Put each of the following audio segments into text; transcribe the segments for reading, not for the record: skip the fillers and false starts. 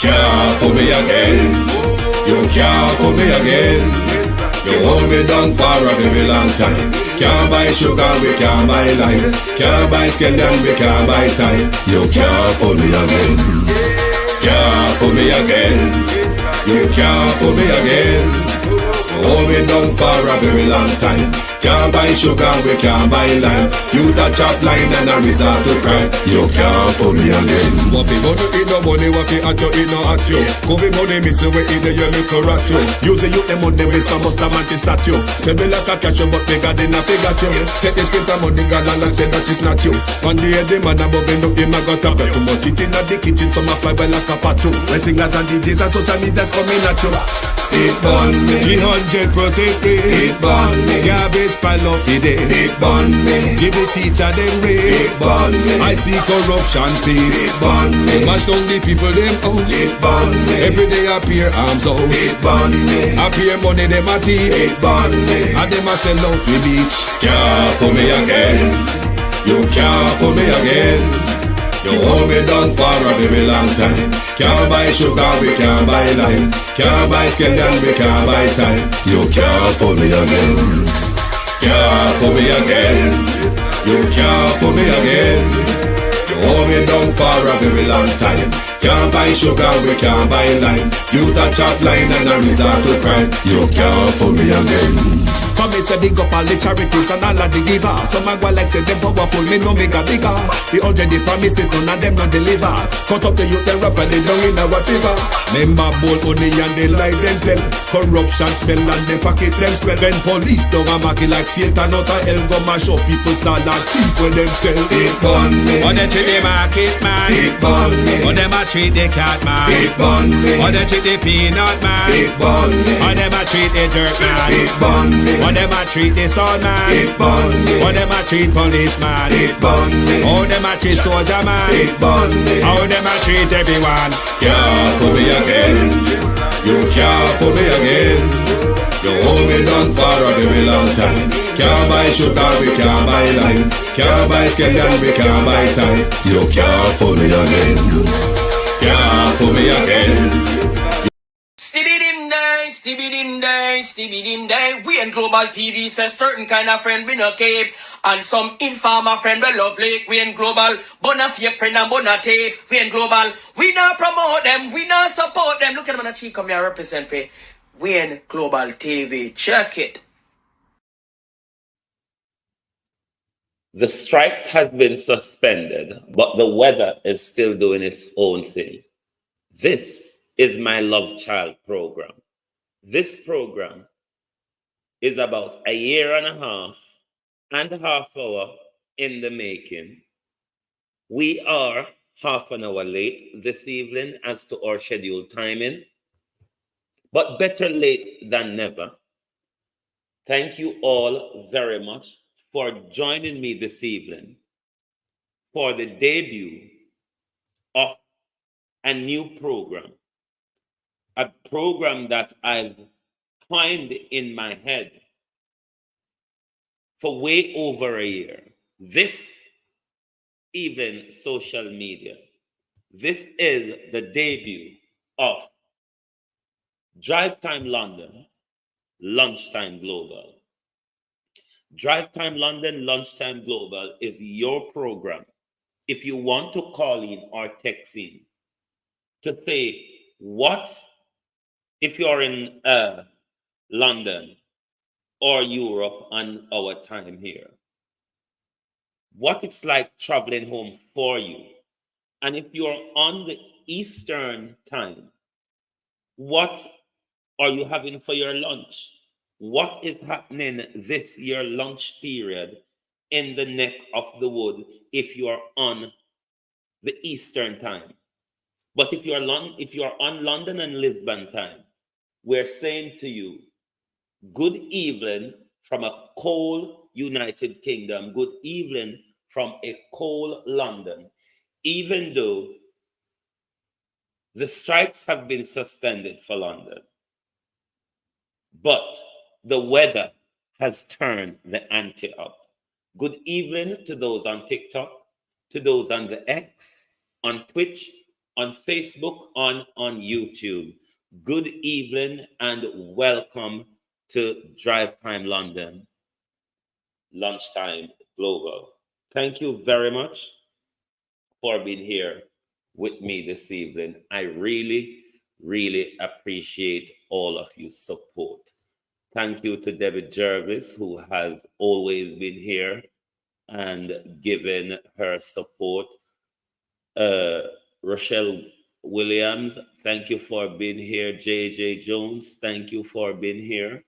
Can't fool me again. You can't fool me again. You hold me down for a very long time. Can't buy sugar, we can't buy lime. Can't buy scallion, we can't buy time. You can't fool me again. Can't fool me again. You can't fool me again. Hold me down for a very long time. Can't buy sugar, we can't buy lime. You touch up line and I resort to crime. You can't fool me again. What people do eat no money, what people at you, eat no at you. Covid money, miss away in the little rat you. Use the youth, the money, waste my must have statue. Say me like a catch you, but bigger than a figure you. Take the script of money, girl, and say that it's not you. One day the man above end up in my gutter. Too much it in the kitchen, some a fly by like a patu. My singers and DJs and social media's coming at you. It burn me. 300% raise. It burn me. Garbage pile of the day. It burn me. Give the teacher them raise. It burn me. I see corruption face. It burn me. Mash down the people them house. It burn me. Every day appear arms out. It burn me. Appear money them a thief. It burn me. And them a sell out the beach. Can't fool me again. You can't fool me again. You hold me down for a very long time. Can't buy sugar, we can't buy lime. Can't buy scallion, we can't buy time. You can't fool me again. Can't fool me again. You can't fool me again. You hold me down for a very long time. Can't buy sugar, we can't buy lime. You touch up line and I resort to crime. You can't fool me again. Come me say big up all the charities and all of the givers. Some a go like say them powerful, me no make a bigger. The already promises, none of them not deliver. Cut up the youth, they rap and they down in our fever. Member bold honey and they lie them tell. Corruption smell and they pocket them swell. When police don't a market like Satan out of hell, go mash up people start like thief when them sell. It burn me. Or they treat the market man. It burn me. Or them a treat the cat man. It burn me. Or they treat the peanut man. It burn me. Or them a treat the dirt man. It burn me. Or them a treat the son man. It burn me. Or them a treat policeman. It burn me. How them a treat soldier man. It burn me. How them a treat everyone. Can't fool me again. You can't fool me again. You hold me down for a very long time. Can't buy sugar, we can't buy lime. Can't buy scallion, we can't buy time. You can't fool me again. Can't fool me again. Stevie dim day. We in Global TV says certain kind of friend we no cape. And some informer friend we love lake. We in Global. Bona fake friend and bona tape. We in Global. We not promote them. We not support them. Look at them on the cheek come here represent for. We in Global TV. Check it. The strikes has been suspended, but the weather is still doing its own thing. This is my Love Child program. This program is about a year and a half hour in the making. We are half an hour late this evening as to our scheduled timing, but better late than never. Thank you all very much for joining me this evening for the debut of a new program. A program that I've planned in my head for way over a year. This even social media. This is the debut of Drive Time London, Lunchtime Global. Drive Time London, Lunchtime Global is your program. If you want to call in or text in to say what, if you're in London or Europe on our time here, what it's like traveling home for you. And if you're on the Eastern time, what are you having for your lunch? What is happening this year lunch period in the neck of the wood if you are on the Eastern time? But if you are on London and Lisbon time, we're saying to you, good evening from a cold United Kingdom, good evening from a cold London, even though the strikes have been suspended for London. But the weather has turned the ante up. Good evening to those on TikTok, to those on the X, on Twitch, on Facebook, on YouTube. Good evening and welcome to Drive Time London, Lunchtime Global. Thank you very much for being here with me this evening. I really appreciate all of your support. Thank you to Debbie Jervis, who has always been here and given her support. Rochelle Williams, thank you for being here. JJ Jones, thank you for being here.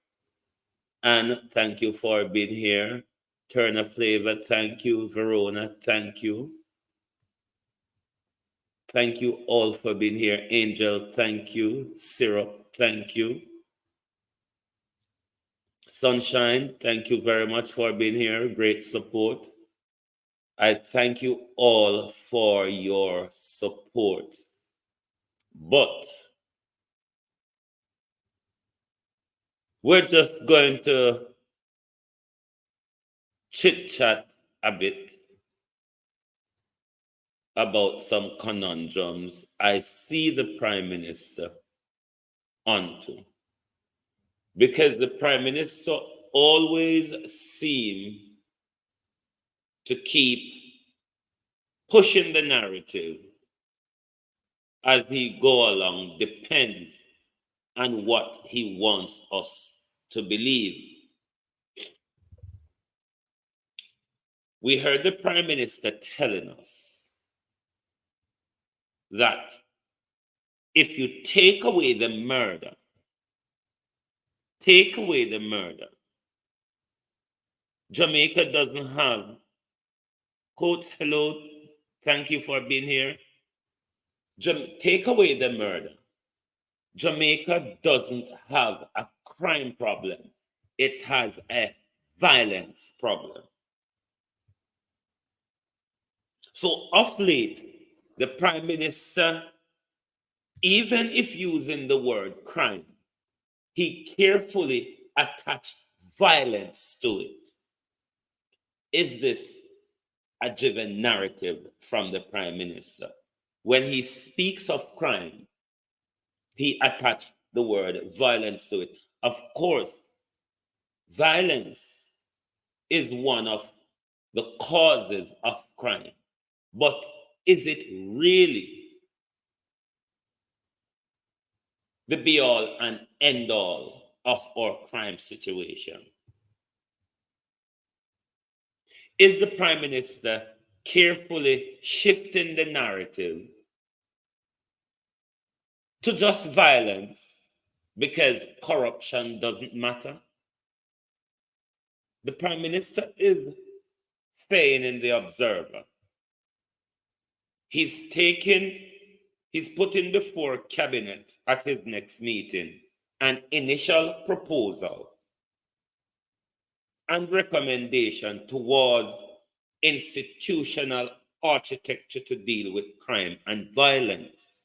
And thank you for being here. Turner Flavor, thank you. Verona, thank you. Thank you all for being here. Angel, thank you. Syrup, thank you. Sunshine, thank you very much for being here. Great support. I thank you all for your support. But we're just going to chit-chat a bit about some conundrums I see the Prime Minister onto. Because the Prime Minister always seems to keep pushing the narrative as he go along, depends on what he wants us to believe. We heard the Prime Minister telling us that if you take away the murder, Jamaica doesn't have, quotes, hello, thank you for being here. Take away the murder. Jamaica doesn't have a crime problem. It has a violence problem. So of late, the Prime Minister, even if using the word crime, he carefully attached violence to it. Is this a driven narrative from the Prime Minister? When he speaks of crime, he attached the word violence to it. Of course, violence is one of the causes of crime. But is it really the be-all and end-all of our crime situation? Is the Prime Minister carefully shifting the narrative to just violence because corruption doesn't matter? The Prime Minister is staying in the Observer. He's putting before Cabinet at his next meeting an initial proposal and recommendation towards institutional architecture to deal with crime and violence.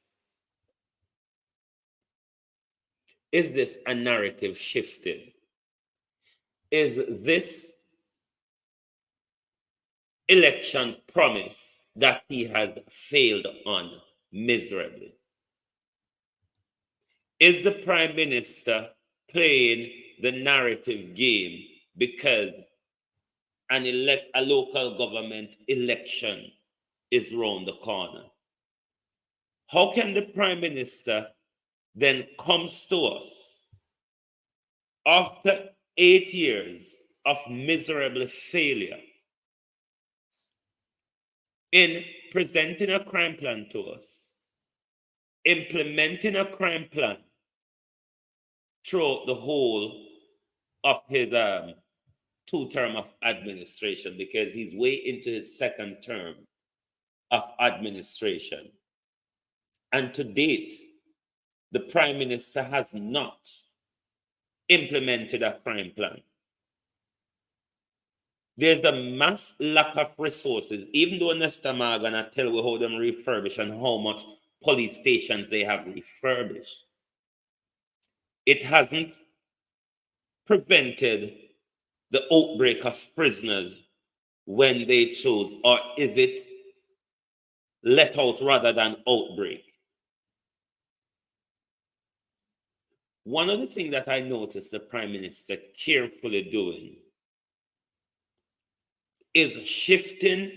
Is this a narrative shifting? Is this election promise that he has failed on miserably? Is the Prime Minister playing the narrative game because a local government election is round the corner? How can the Prime Minister then comes to us after 8 years of miserable failure in presenting a crime plan to us, implementing a crime plan throughout the whole of his 2-term of administration, because he's way into his 2nd term of administration. And to date, the Prime Minister has not implemented a crime plan. There's a mass lack of resources, even though Nesta Morgan tell you how them refurbish and how much police stations they have refurbished. It hasn't prevented the outbreak of prisoners when they chose, or is it let out rather than outbreak? One of the things that I noticed the Prime Minister carefully doing is shifting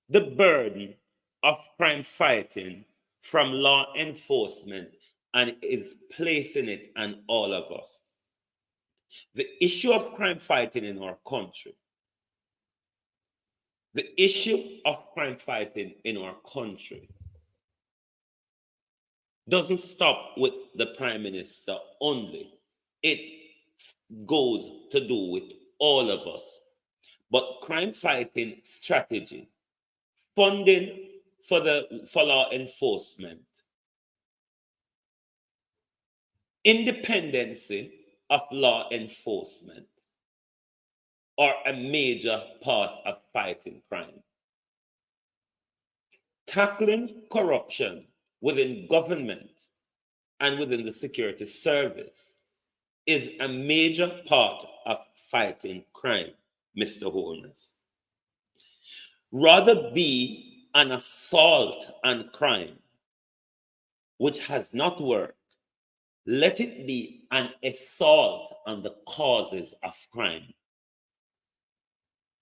the burden of crime fighting from law enforcement and is placing it on all of us. The issue of crime fighting in our country, doesn't stop with the Prime Minister only. It goes to do with all of us. But crime fighting strategy, funding for law enforcement, independency of law enforcement are a major part of fighting crime. Tackling corruption within government and within the security service is a major part of fighting crime, Mr. Holness. Rather be an assault on crime, which has not worked, let it be an assault on the causes of crime.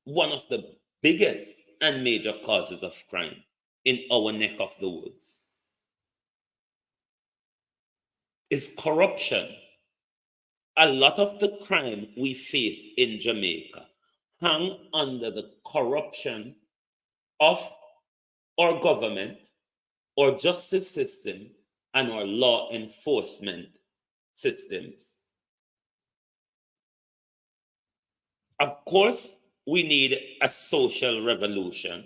One of the biggest and major causes of crime in our neck of the woods is corruption. A lot of the crime we face in Jamaica hang under the corruption of our government, our justice system, and our law enforcement systems. Of course, we need a social revolution.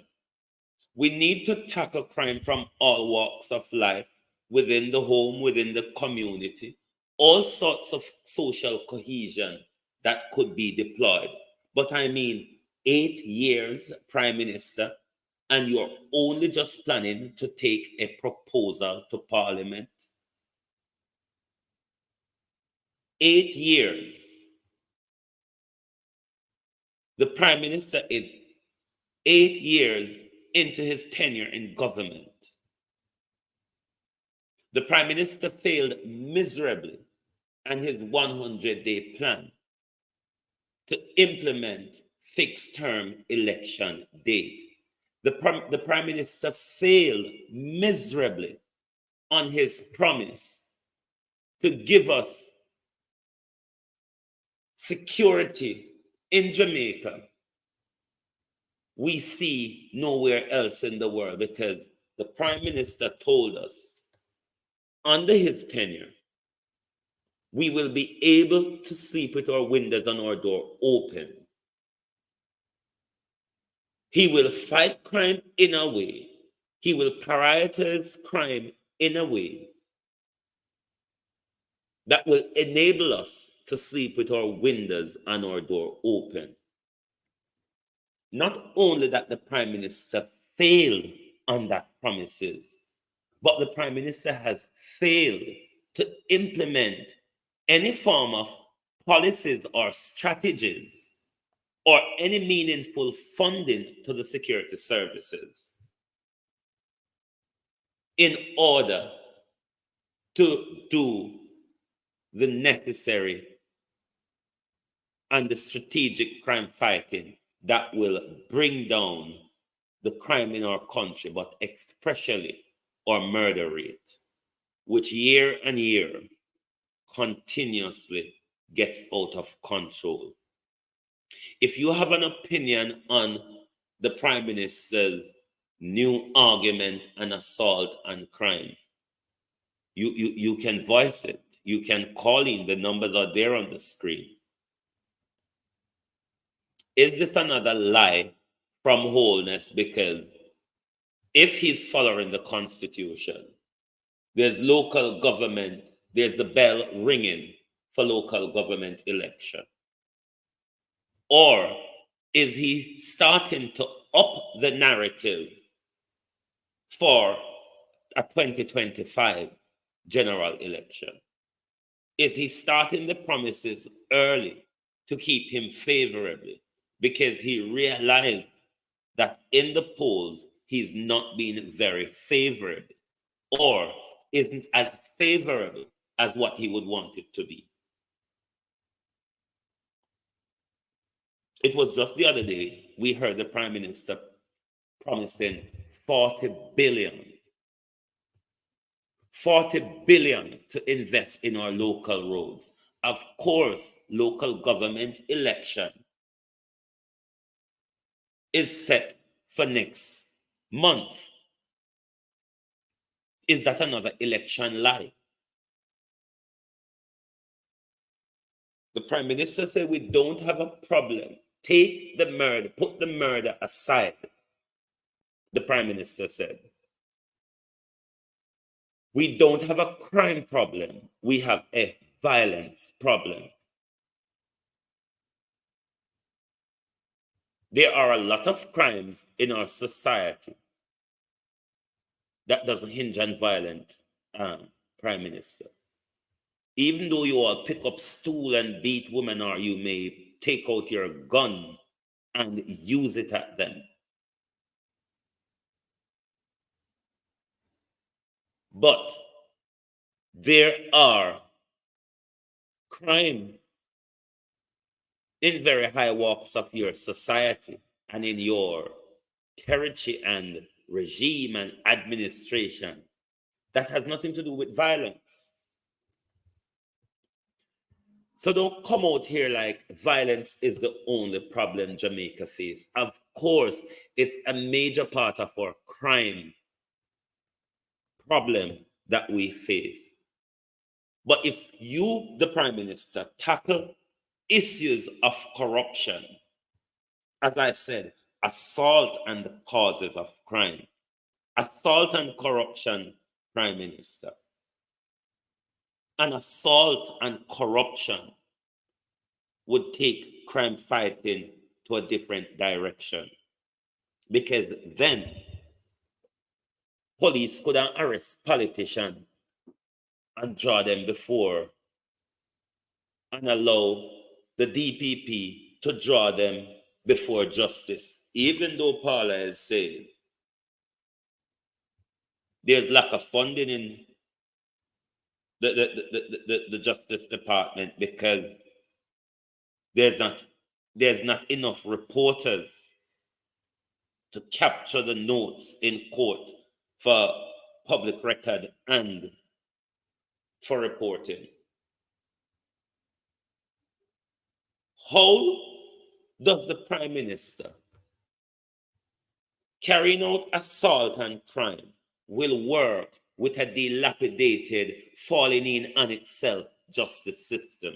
We need to tackle crime from all walks of life, within the home, within the community, all sorts of social cohesion that could be deployed. But I mean, 8 years, Prime Minister, and you're only just planning to take a proposal to Parliament. 8 years. The Prime Minister is 8 years into his tenure in government. The Prime Minister failed miserably on his 100-day plan to implement fixed-term election date. The Prime Minister failed miserably on his promise to give us security in Jamaica we see nowhere else in the world, because the Prime Minister told us under his tenure, we will be able to sleep with our windows and our door open. He will fight crime in a way. He will prioritize crime in a way that will enable us to sleep with our windows and our door open. Not only that the Prime Minister failed on that promises, but the Prime Minister has failed to implement any form of policies or strategies or any meaningful funding to the security services in order to do the necessary and the strategic crime fighting that will bring down the crime in our country, but especially our murder rate, which year and year continuously gets out of control. If you have an opinion on the Prime Minister's new argument and assault on crime, you can voice it. You can call in. The numbers are there on the screen. Is this another lie from Wholeness? Because if he's following the Constitution, there's local government, there's the bell ringing for local government election. Or is he starting to up the narrative for a 2025 general election? Is he starting the promises early to keep him favorably because he realized that in the polls he's not being very favorable or isn't as favorable as what he would want it to be. It was just the other day we heard the Prime Minister promising 40 billion to invest in our local roads. Of course, local government election is set for next month. Is that another election lie? The Prime Minister said we don't have a problem. Take the murder, put the murder aside. The Prime Minister said, we don't have a crime problem. We have a violence problem. There are a lot of crimes in our society that doesn't hinge on violent Prime Minister. Even though you all pick up stool and beat women, or you may take out your gun and use it at them. But there are crime in very high walks of your society and in your territory and regime and administration that has nothing to do with violence. So don't come out here like violence is the only problem Jamaica faces. Of course, it's a major part of our crime problem that we face. But if you, the Prime Minister, tackle issues of corruption, as I said, assault and the causes of crime, assault and corruption, Prime Minister, an assault and corruption would take crime fighting to a different direction. Because then police could arrest politicians and draw them before and allow the DPP to draw them before justice. Even though Paula is saying there's lack of funding in the Justice Department because there's not enough reporters to capture the notes in court for public record and for reporting. How does the Prime Minister carrying out assault and crime will work with a dilapidated, falling in on itself justice system?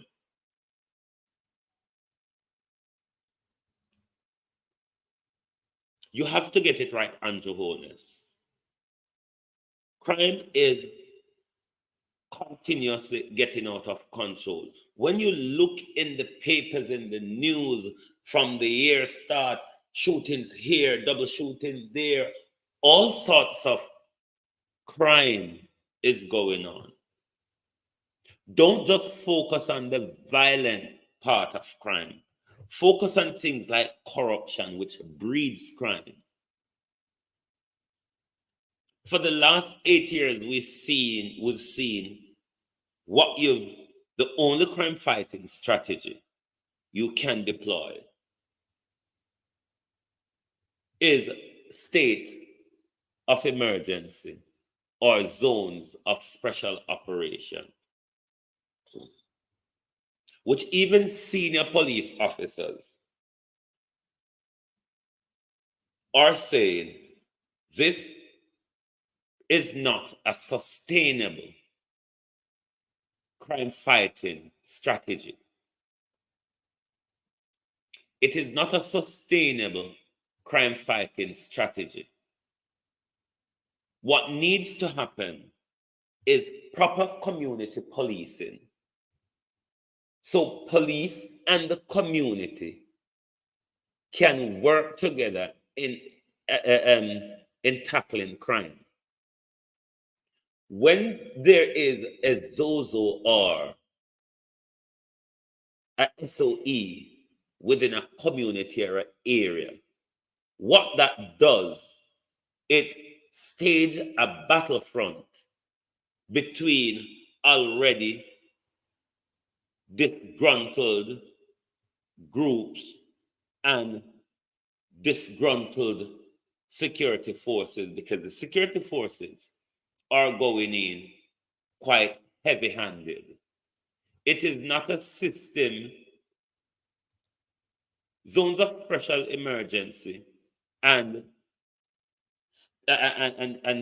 You have to get it right, Andrew Holness. Crime is continuously getting out of control. When you look in the papers, in the news, from the year start, shootings here, double shooting there, all sorts of crime is going on. Don't just focus on the violent part of crime. Focus on things like corruption, which breeds crime. For the last 8 years, we've seen the only crime fighting strategy you can deploy is state of emergency or zones of special operation, which even senior police officers are saying this is not a sustainable crime fighting strategy. It is not a sustainable crime fighting strategy. What needs to happen is proper community policing. So police and the community can work together in tackling crime. When there is a ZOZO or a SOE within a community or area, what that does, it stages a battlefront between already disgruntled groups and disgruntled security forces, because the security forces are going in quite heavy-handed. It is not a system. Zones of special emergency and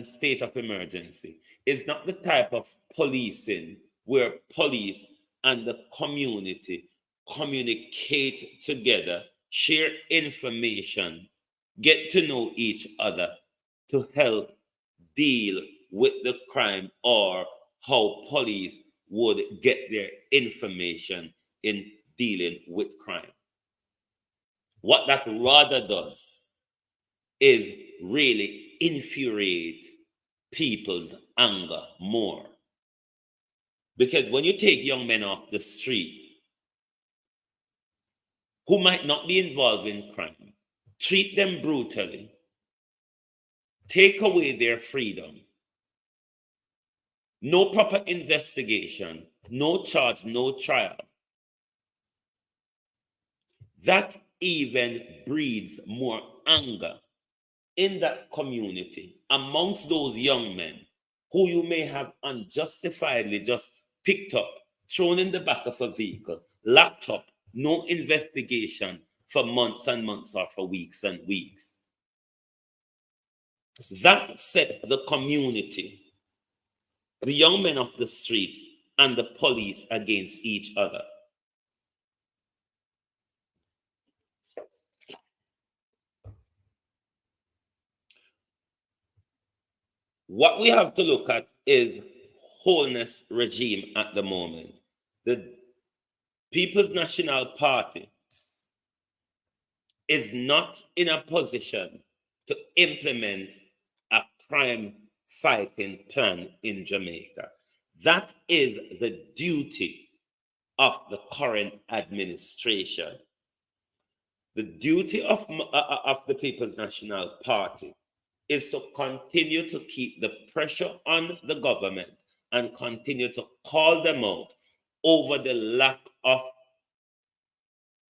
state of emergency is not the type of policing where police and the community communicate together, share information, get to know each other to help deal with the crime, or how police would get their information in dealing with crime. What that rather does is really infuriate people's anger more. Because when you take young men off the street who might not be involved in crime, treat them brutally, take away their freedom, no proper investigation, no charge, no trial, that even breeds more anger in that community amongst those young men who you may have unjustifiably just picked up, thrown in the back of a vehicle, locked up, no investigation for months and months or for weeks and weeks. That set the community, the young men of the streets, and the police against each other. What we have to look at is wholeness regime at the moment. The People's National Party is not in a position to implement a crime fighting plan in Jamaica. That is the duty of the current administration. The duty of the People's National Party is to continue to keep the pressure on the government and continue to call them out over the lack of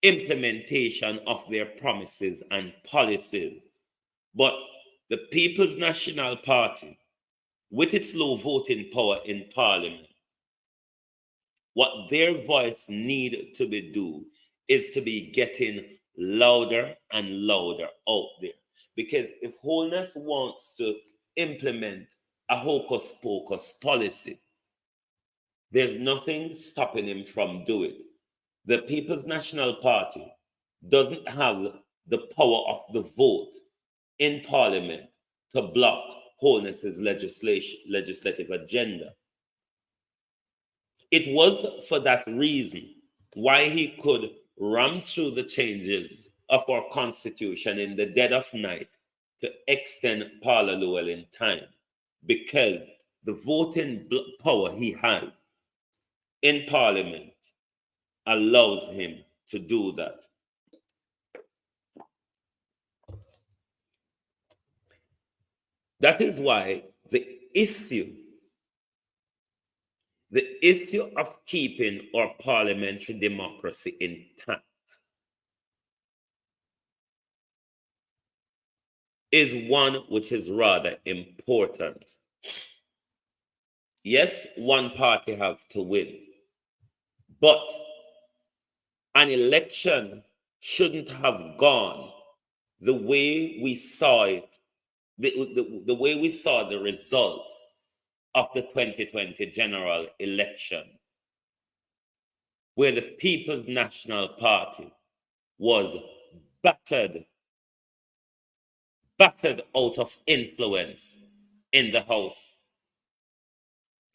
implementation of their promises and policies. But the People's National Party, with its low voting power in Parliament, what their voice need to be do is to be getting louder and louder out there. Because if Wholeness wants to implement a hocus pocus policy, there's nothing stopping him from doing it. The People's National Party doesn't have the power of the vote in Parliament to block Wholeness's legislative agenda. It was for that reason why he could ram through the changes of our constitution in the dead of night to extend Paula Llewellyn time, because the voting power he has in Parliament allows him to do that. That is why the issue of keeping our parliamentary democracy intact is one which is rather important. Yes, one party have to win, but an election shouldn't have gone the way we saw it, the way we saw the results of the 2020 general election, where the People's National Party was battered out of influence in the House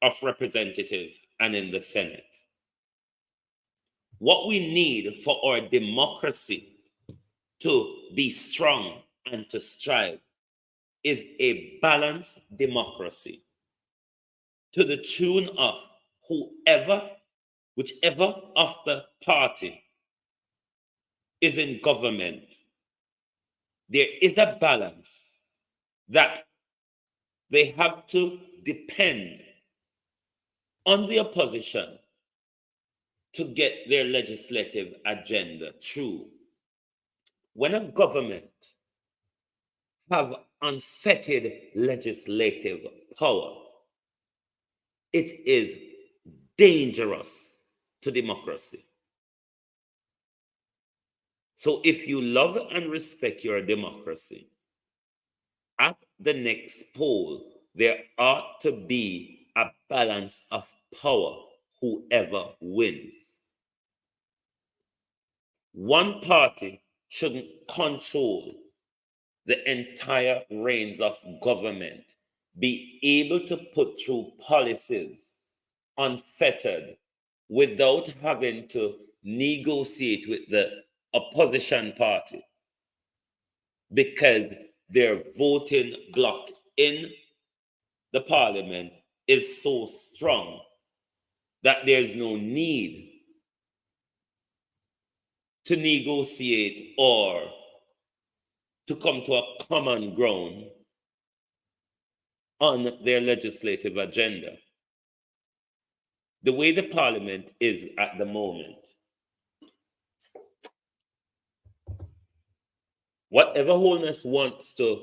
of Representatives and in the Senate. What we need for our democracy to be strong and to strive is a balanced democracy to the tune of whichever of the party is in government, there is a balance that they have to depend on the opposition to get their legislative agenda through. When a government have unfettered legislative power, it is dangerous to democracy. So if you love and respect your democracy, at the next poll, there ought to be a balance of power, whoever wins. One party shouldn't control the entire reins of government, be able to put through policies unfettered without having to negotiate with the opposition party, because their voting bloc in the parliament is so strong that there's no need to negotiate or to come to a common ground on their legislative agenda. The way the parliament is at the moment, whatever Holness wants to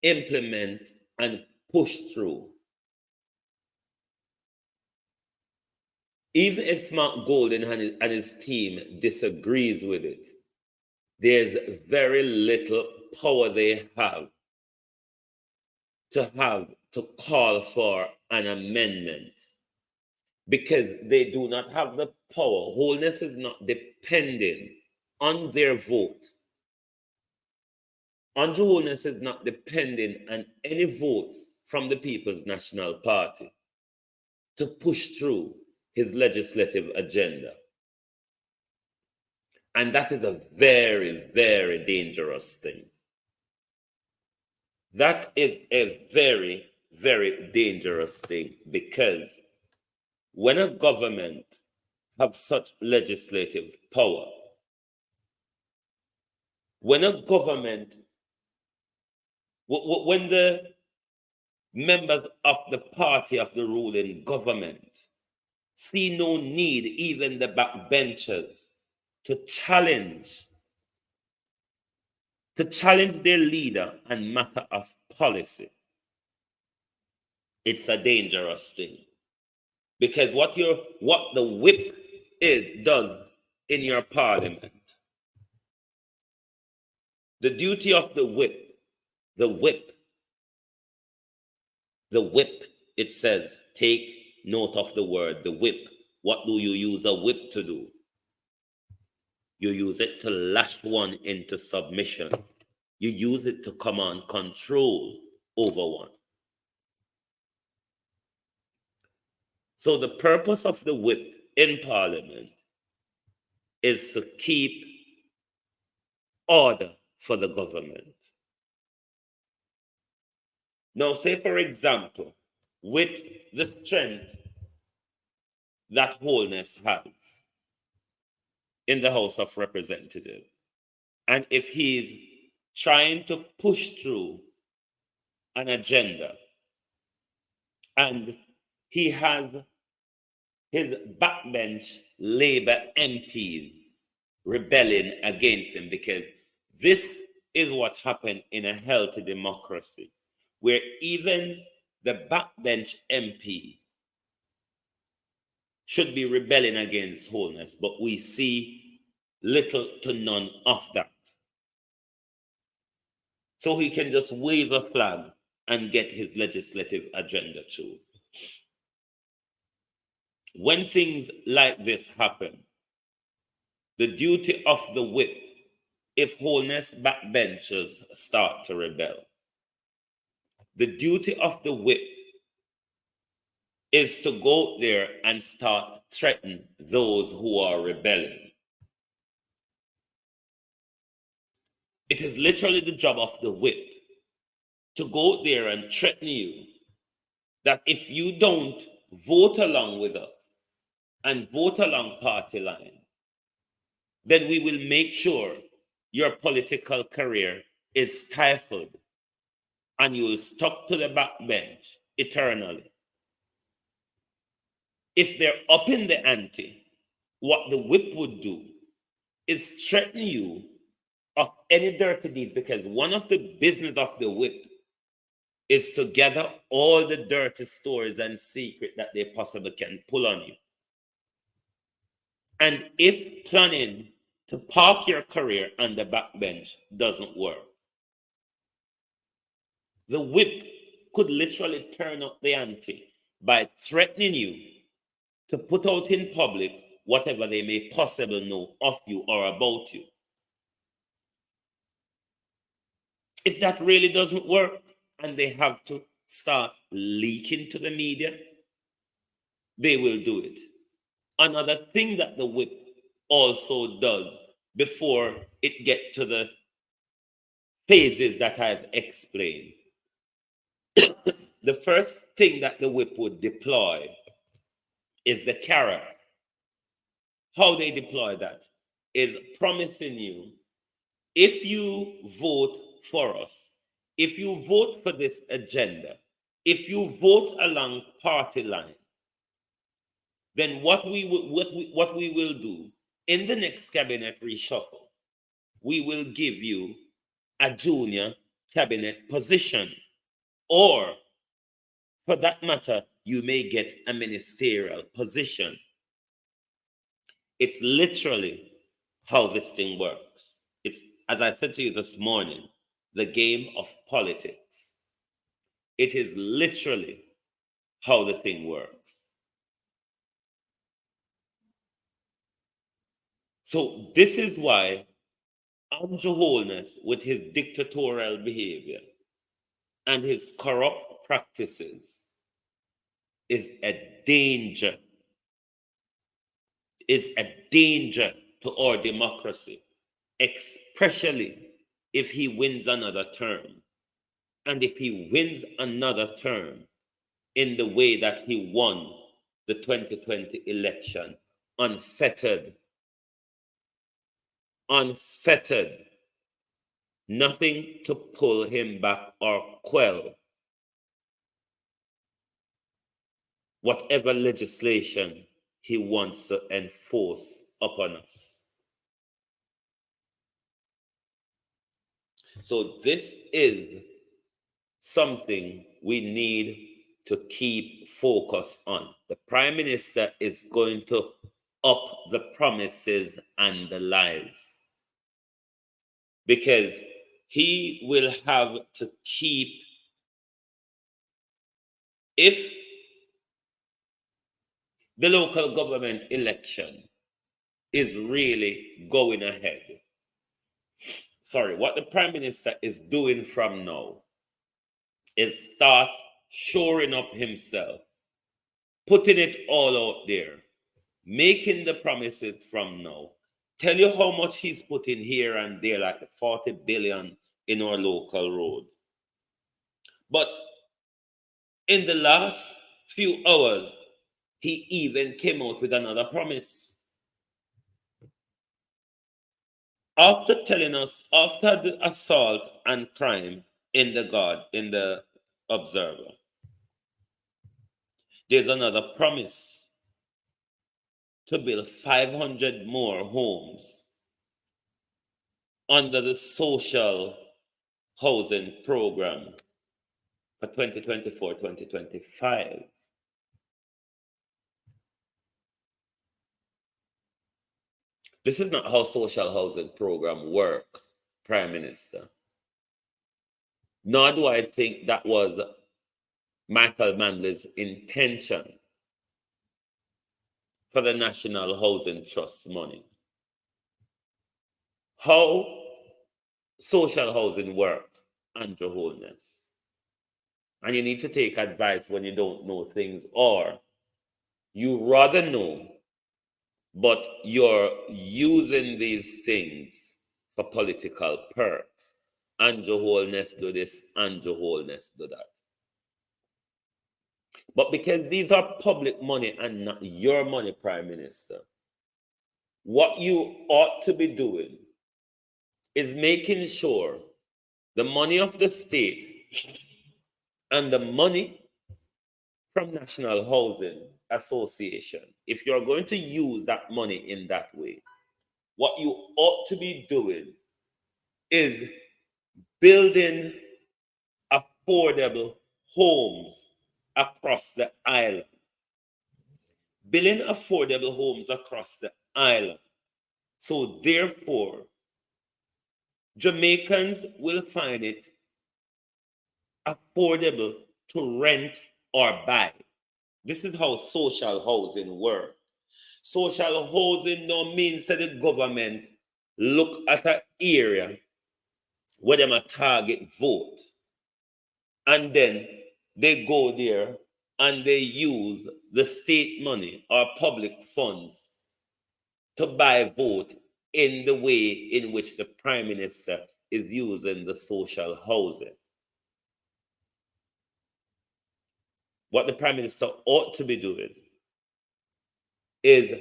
implement and push through, even if Mark Golden and his team disagrees with it, there's very little power they have to call for an amendment, because they do not have the power. Holness is not depending on their vote. Andrew Holness is not depending on any votes from the People's National Party to push through his legislative agenda. And that is a very, very dangerous thing. That is a very, very dangerous thing, because when a government have such legislative power, when a government, when the members of the party of the ruling government see no need, even the backbenchers, to challenge their leader and matter of policy, it's a dangerous thing. Because what the whip does in your parliament, the duty of the whip, it says, take note of the word, the whip. What do you use a whip to do? You use it to lash one into submission. You use it to command control over one. So the purpose of the whip in Parliament is to keep order for the government. Now, say, for example, with the strength that Holness has in the House of Representatives, and if he's trying to push through an agenda, and he has his backbench Labour MPs rebelling against him, because this is what happened in a healthy democracy, where even the backbench MP should be rebelling against Holness, but we see little to none of that. So he can just wave a flag and get his legislative agenda through. When things like this happen, the duty of the whip, if Holness backbenchers start to rebel, the duty of the whip is to go there and start threatening those who are rebelling. It is literally the job of the whip to go there and threaten you that if you don't vote along with us and vote along party line, then we will make sure your political career is stifled and you will stuck to the backbench eternally. If they're upping the ante, what the whip would do is threaten you of any dirty deeds, because one of the business of the whip is to gather all the dirty stories and secret that they possibly can pull on you. And if planning to park your career on the backbench doesn't work, the whip could literally turn up the ante by threatening you to put out in public whatever they may possibly know of you or about you. If that really doesn't work and they have to start leaking to the media, they will do it. Another thing that the whip also does before it gets to the phases that I've explained, the first thing that the whip would deploy is the carrot. How they deploy that is promising you, if you vote for us, if you vote for this agenda, if you vote along party line, then what we will do in the next cabinet reshuffle, we will give you a junior cabinet position, or for that matter, you may get a ministerial position. It's literally how this thing works. It's, as I said to you this morning, the game of politics. It is literally how the thing works. So this is why Andrew Holness, with his dictatorial behavior and his corrupt practices, is a danger. Is a danger to our democracy, especially if he wins another term. And if he wins another term in the way that he won the 2020 election, unfettered, nothing to pull him back or quell whatever legislation he wants to enforce upon us. So this is something we need to keep focus on. The Prime Minister is going to up the promises and the lies, because he will have to keep, if the local government election is really going ahead. What the Prime Minister is doing from now is start shoring up himself, putting it all out there, making the promises from now. Tell you how much he's putting here and there, like the 40 billion in our local road. But in the last few hours, he even came out with another promise. After telling us, after the assault and crime in the Observer, there's another promise to build 500 more homes under the social housing program for 2024-2025. This is not how social housing program work, Prime Minister. Nor do I think that was Michael Manley's intention for the National Housing Trust money. How social housing work, Andrew Holness. And you need to take advice when you don't know things, or you rather know, but you're using these things for political perks. Andrew Holness do this, Andrew Holness do that. But because these are public money and not your money, Prime Minister, what you ought to be doing is making sure the money of the state and the money from National Housing Association, if you're going to use that money in that way, what you ought to be doing is building affordable homes across the island. Building affordable homes across the island. So therefore, Jamaicans will find it affordable to rent or buy. This is how social housing works. Social housing no means that the government look at an area where them a target vote, and then they go there and they use the state money or public funds to buy vote in the way in which the Prime Minister is using the social housing. What the Prime Minister ought to be doing is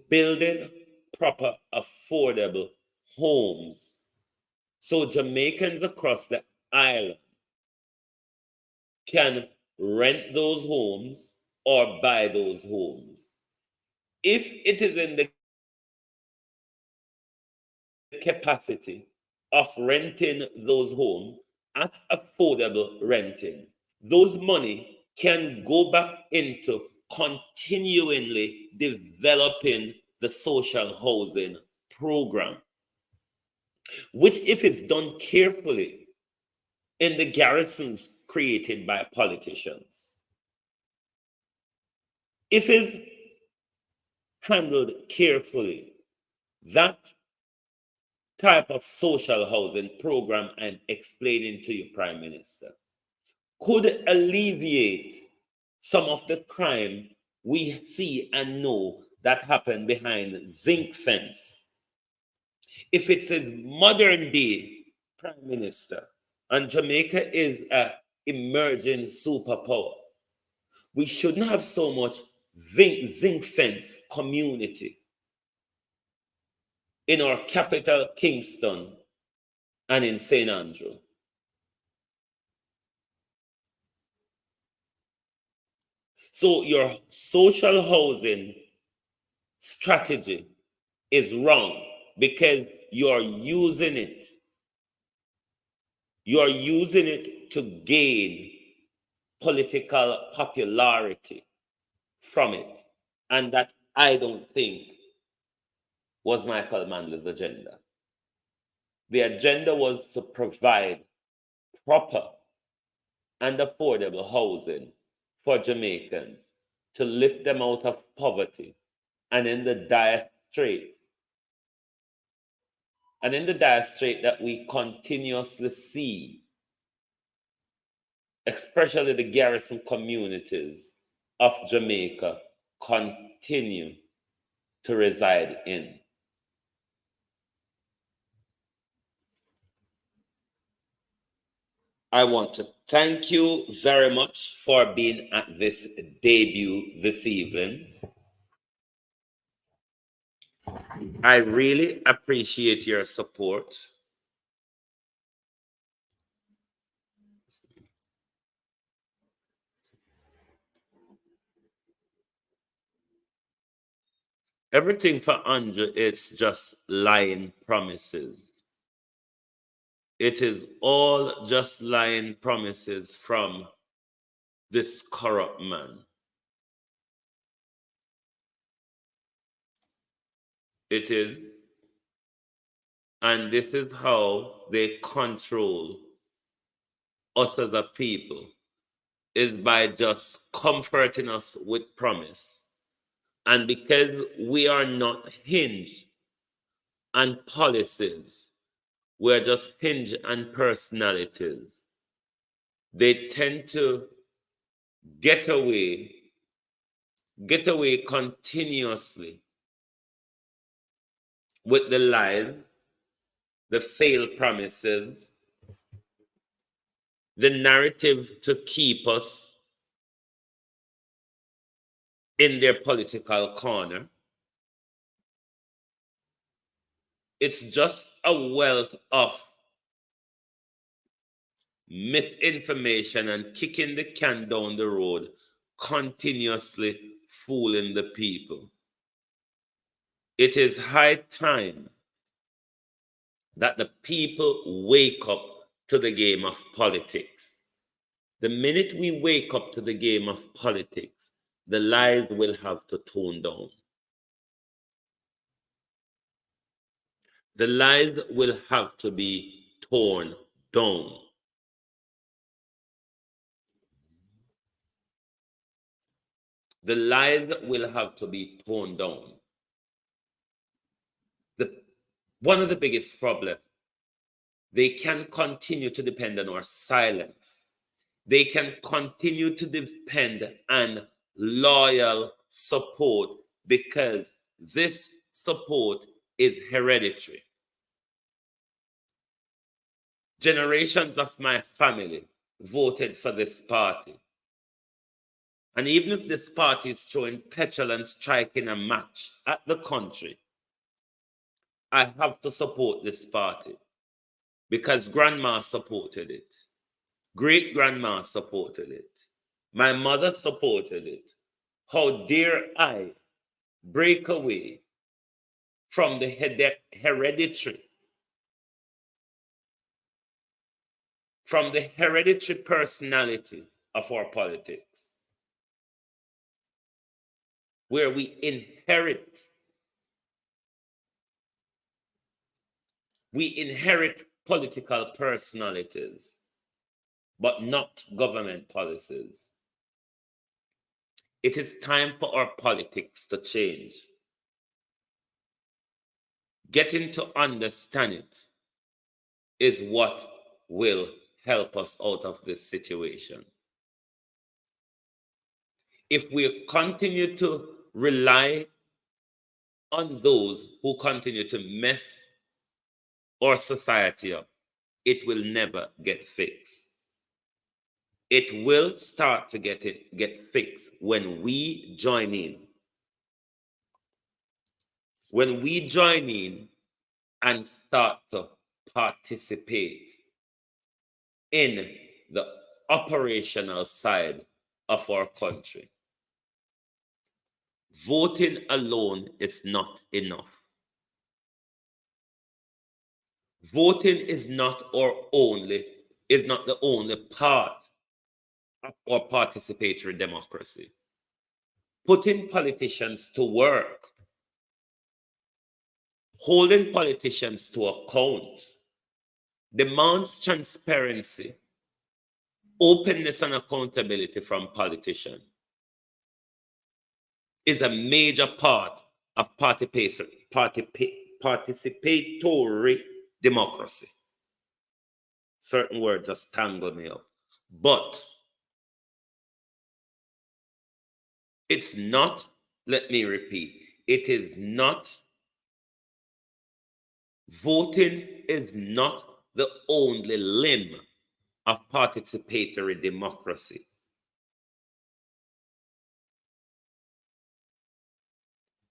building proper, affordable homes so Jamaicans across the island can rent those homes or buy those homes. If it is in the capacity of renting those homes at affordable renting, those money can go back into continually developing the social housing program, which, if it's done carefully in the garrisons created by politicians, if it's handled carefully, that type of social housing program I'm explaining to you, Prime Minister, could alleviate some of the crime we see and know that happen behind zinc fence. If it's a modern day Prime Minister and Jamaica is an emerging superpower, we shouldn't have so much zinc fence community in our capital, Kingston, and in St. Andrew. So your social housing strategy is wrong because you're using it. You're using it to gain political popularity from it. And that, I don't think, was Michael Manley's agenda. The agenda was to provide proper and affordable housing for Jamaicans to lift them out of poverty and in the dire strait. And in the dire strait that we continuously see, especially the garrison communities of Jamaica continue to reside in. I want to thank you very much for being at this debut this evening. I really appreciate your support. Everything for Andrew, it's just lying promises. It is all just lying promises from this corrupt man. It is. And this is how they control us as a people, is by just comforting us with promise. And because we are not hinged on policies, we're just hinged on personalities, they tend to get away continuously with the lies, the failed promises, the narrative to keep us in their political corner. It's just a wealth of misinformation and kicking the can down the road continuously fooling the people. It is high time that the people wake up to the game of politics. The minute we wake up to the game of politics, the lies will have to tone down. The lies will have to be torn down. The lies will have to be torn down. One of the biggest problems, they can continue to depend on our silence. They can continue to depend on loyal support because this support is hereditary. Generations of my family voted for this party. And even if this party is throwing petrol and striking a match at the country, I have to support this party because grandma supported it. Great grandma supported it. My mother supported it. How dare I break away from the hereditary personality of our politics, where we inherit political personalities, but not government policies. It is time for our politics to change. Getting to understand it is what will help us out of this situation. If we continue to rely on those who continue to mess our society up, it will never get fixed. It will start to get fixed when we join in. When we join in and start to participate in the operational side of our country. Voting alone is not enough. Voting is not the only part of our participatory democracy. Putting politicians to work, holding politicians to account, demands transparency, openness, and accountability from politicians is a major part of participatory democracy. Certain words just tangle me up. But it's not, let me repeat, it is not, voting is not the only limb of participatory democracy.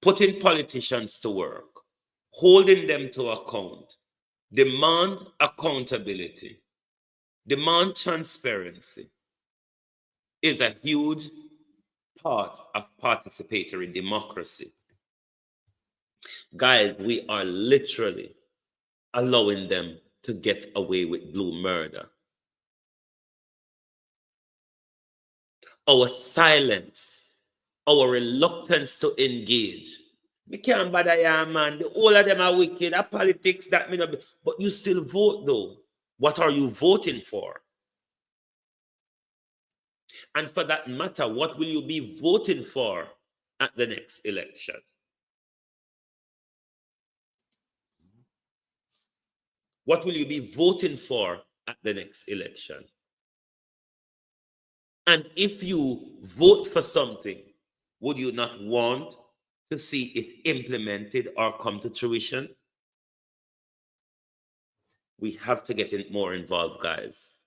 Putting politicians to work, holding them to account, demand accountability, demand transparency is a huge part of participatory democracy. Guys, we are literally allowing them to get away with blue murder. Our silence, our reluctance to engage. We can't bother ya, man. All of them are wicked. That politics, that may not be. But you still vote, though. What are you voting for? And for that matter, what will you be voting for at the next election? What will you be voting for at the next election? And if you vote for something, would you not want to see it implemented or come to fruition? We have to get more involved, guys.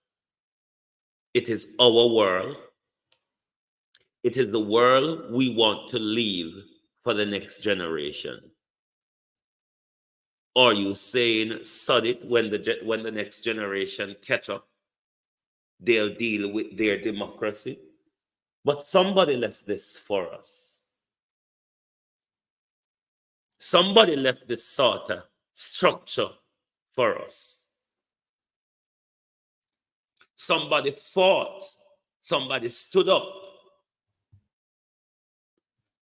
It is our world. It is the world we want to leave for the next generation. Are you saying, sod it, when the next generation catch up, they'll deal with their democracy? But somebody left this for us. Somebody left this sort of structure for us. Somebody fought, somebody stood up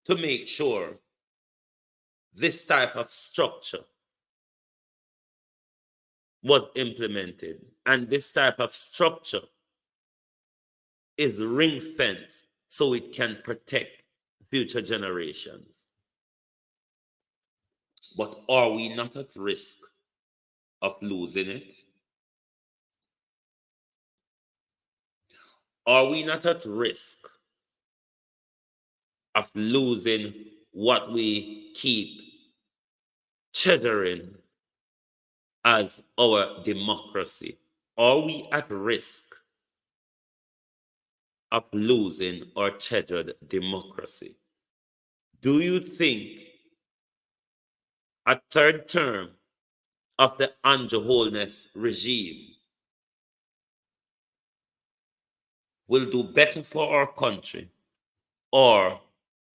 to make sure this type of structure was implemented. And this type of structure is ring fenced so it can protect future generations. But are we not at risk of losing it? Are we not at risk of losing what we keep cheddering as our democracy? Are we at risk of losing our cheddar democracy? Do you think a third term of the Andrew Holness regime will do better for our country, or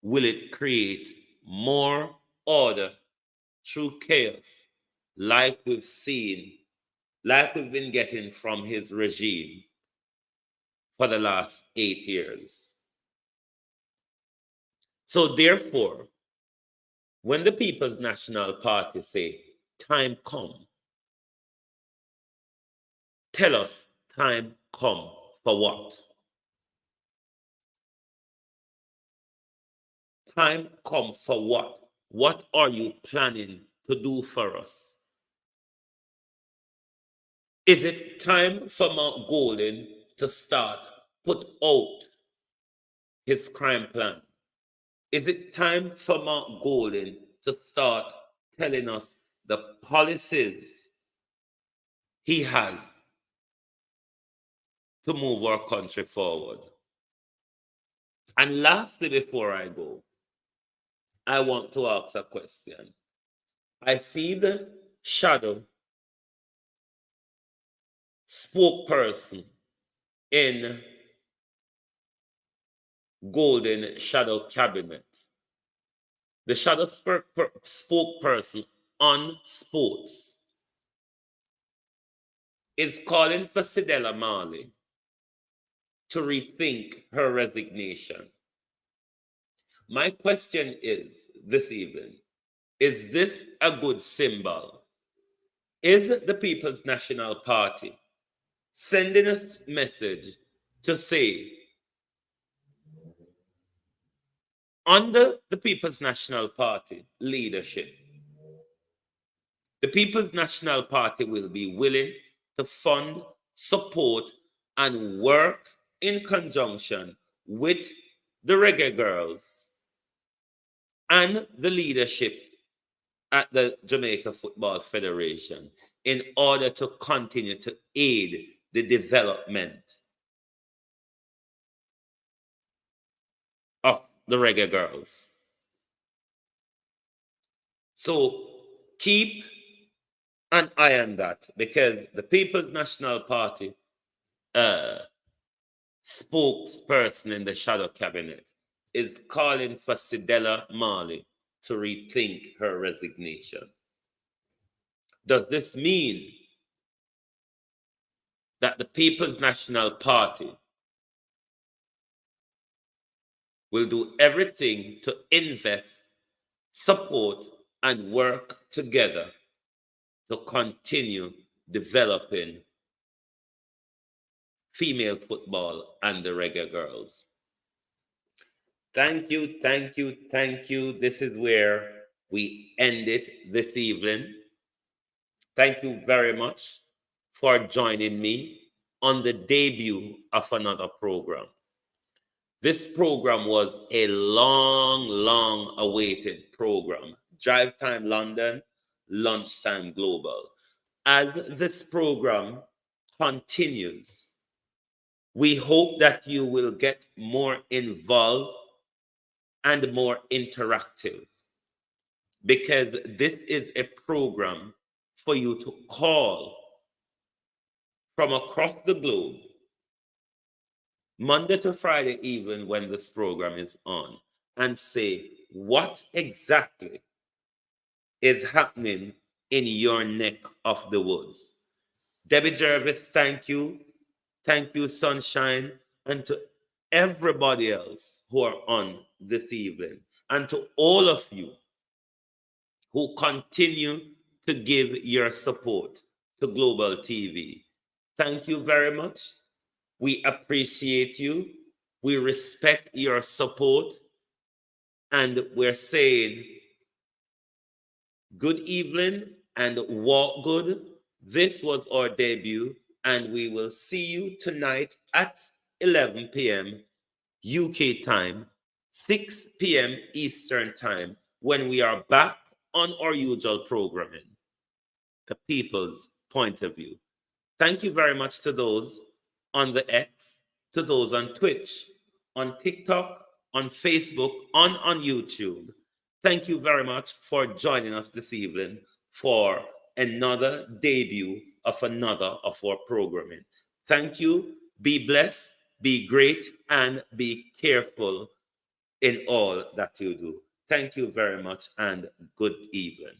will it create more order through chaos like we've seen, like we've been getting from his regime for the last 8 years? So therefore, when the People's National Party say, time come, tell us, time come for what? Time come for what? What are you planning to do for us? Is it time for Mount Golden to start put out his crime plan? Is it time for Mount Golden to start telling us the policies he has to move our country forward? And lastly, before I go, I want to ask a question. I see the shadow spokesperson in Golden Shadow Cabinet. The shadow spokesperson on sports is calling for Sidella Marley to rethink her resignation. My question is this evening, is this a good symbol? Is the People's National Party sending a message to say, under the People's National Party leadership, the People's National Party will be willing to fund, support, and work in conjunction with the Reggae Girls and the leadership at the Jamaica Football Federation in order to continue to aid the development of the Reggae Girls. So keep an eye on that, because the People's National Party spokesperson in the shadow cabinet is calling for Sidella Marley to rethink her resignation. Does this mean that the People's National Party will do everything to invest, support, and work together to continue developing female football and the Reggae Girls? Thank you, thank you, thank you. This is where we end it this evening. Thank you very much for joining me on the debut of another program. This program was a long awaited program. Drive Time London, Lunchtime Global. As this program continues, we hope that you will get more involved and more interactive, because this is a program for you to call from across the globe Monday to Friday, even when this program is on, and say what exactly is happening in your neck of the woods. Debbie Jervis, thank you. Thank you, Sunshine, and to everybody else who are on this evening, and to all of you who continue to give your support to Global TV. Thank you very much. We appreciate you. We respect your support. And we're saying good evening and walk good. This was our debut, and we will see you tonight at 11 p.m. UK time, 6 p.m. Eastern time, when we are back on our usual programming, The People's Point of View. Thank you very much to those on the X, to those on Twitch, on TikTok, on Facebook, on YouTube. Thank you very much for joining us this evening for another debut of another of our programming. Thank you. Be blessed, be great, and be careful in all that you do. Thank you very much, and good evening.